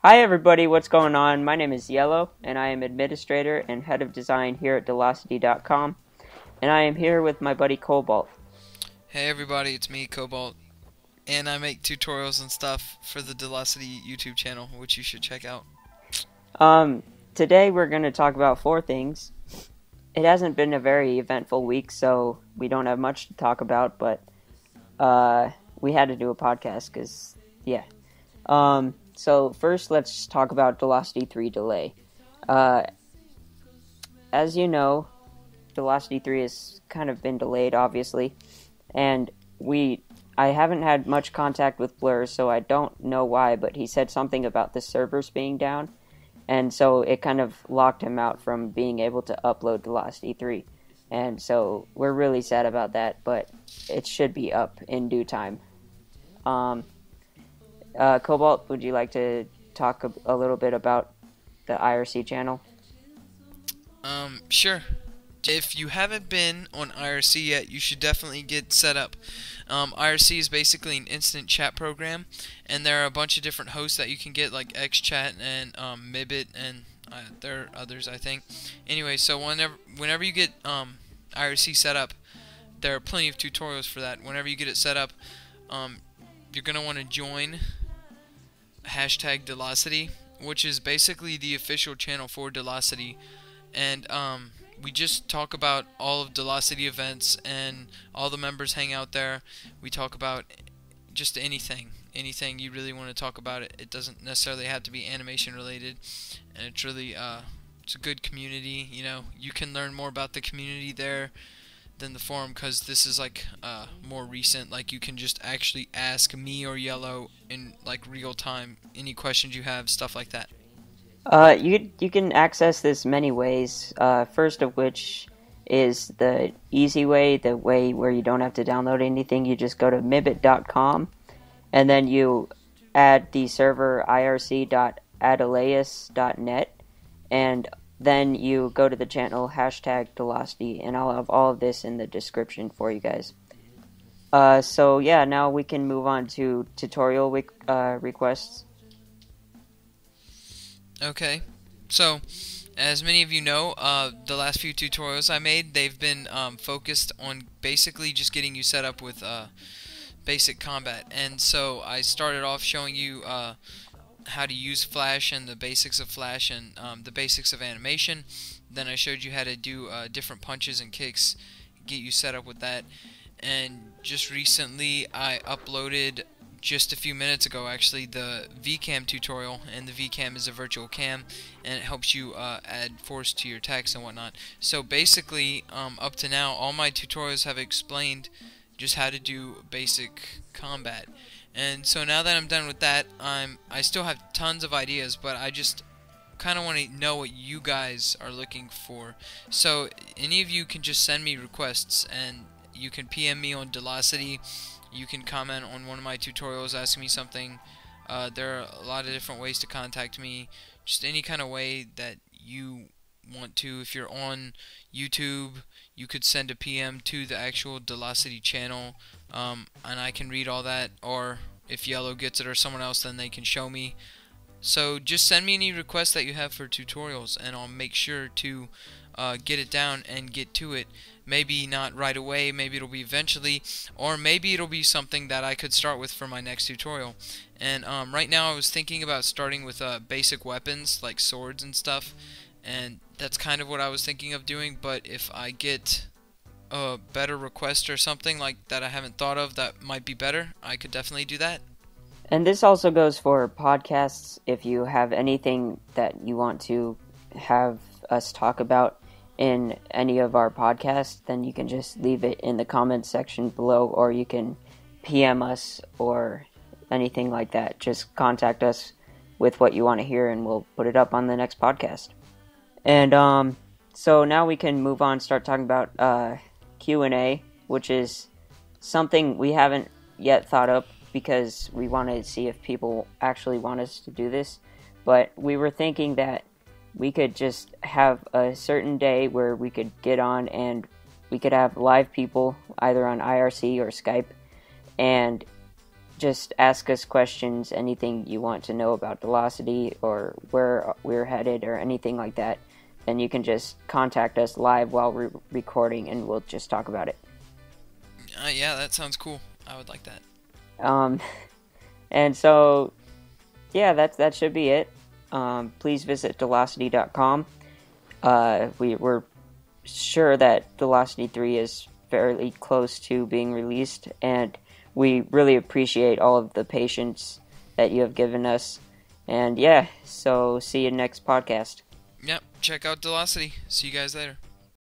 Hi everybody, what's going on? My name is Yellow, and I am Administrator and Head of Design here at Delosity.com, and I am here with my buddy Cobalt. Hey everybody, it's me, Cobalt, and I make tutorials and stuff for the Delosity YouTube channel, which you should check out. Today we're going to talk about four things. It hasn't been a very eventful week, so we don't have much to talk about, but we had to do a podcast because, yeah. So first let's talk about Delosity3 Delay. As you know, Delosity3 has kind of been delayed, obviously, and I haven't had much contact with Blurre, so I don't know why, but he said something about the servers being down, and so it kind of locked him out from being able to upload Delosity3, and so we're really sad about that, but it should be up in due time. Cobalt, would you like to talk a little bit about the IRC channel? Sure. If you haven't been on IRC yet, you should definitely get set up. IRC is basically an instant chat program, and there are a bunch of different hosts that you can get, like XChat and Mibbit, and there are others, I think. Anyway, so whenever you get IRC set up, there are plenty of tutorials for that. Whenever you get it set up, you're going to want to join #Delosity, which is basically the official channel for Delosity, and we just talk about all of Delosity events, and all the members hang out there. We talk about just anything you really want to talk about. It doesn't necessarily have to be animation related, and it's really it's a good community. You know, you can learn more about the community there than the forum, because this is like more recent. Like, you can just actually ask me or Yellow in like real time any questions you have, stuff like that. You can access this many ways. First of which is the easy way, the way where you don't have to download anything. You just go to Mibbit.com, and then you add the server irc.adelaus.net, and then you go to the channel #Delosity, and I'll have all of this in the description for you guys. So yeah, now we can move on to tutorial requests. Okay, so as many of you know, the last few tutorials I made, they've been focused on basically just getting you set up with basic combat. And so I started off showing you how to use Flash and the basics of Flash, and the basics of animation. Then I showed you how to do different punches and kicks, get you set up with that. And just recently I uploaded, just a few minutes ago actually, the VCam tutorial, and the VCam is a virtual cam, and it helps you add force to your text and whatnot. So basically, up to now, all my tutorials have explained just how to do basic combat. And so now that I'm done with that, I still have tons of ideas, but I just kind of want to know what you guys are looking for. So any of you can just send me requests, and you can PM me on Delosity. You can comment on one of my tutorials, ask me something. There are a lot of different ways to contact me. Just any kind of way that you want to. If you're on YouTube, you could send a PM to the actual Delosity channel, and I can read all that. Or if Yellow gets it or someone else, then they can show me. So just send me any requests that you have for tutorials, and I'll make sure to get it down and get to it. Maybe not right away, maybe it'll be eventually, or maybe it'll be something that I could start with for my next tutorial. And right now I was thinking about starting with basic weapons like swords and stuff, and that's kind of what I was thinking of doing. But if I get a better request or something like that I haven't thought of that might be better, I could definitely do that. And this also goes for podcasts. If you have anything that you want to have us talk about in any of our podcasts, then you can just leave it in the comments section below, or you can PM us or anything like that. Just contact us with what you want to hear, and we'll put it up on the next podcast. And so now we can move on, start talking about Q&A, which is something we haven't yet thought up, because we wanted to see if people actually want us to do this. But we were thinking that we could just have a certain day where we could get on, and we could have live people either on IRC or Skype, and just ask us questions, anything you want to know about Delosity or where we're headed or anything like that, then you can just contact us live while we're recording and we'll just talk about it. Yeah, that sounds cool. I would like that. And so, yeah, that should be it. Please visit Delosity.com. We're sure that Delosity3 is fairly close to being released, and we really appreciate all of the patience that you have given us. And yeah, so see you next podcast. Yep, check out Delosity. See you guys later.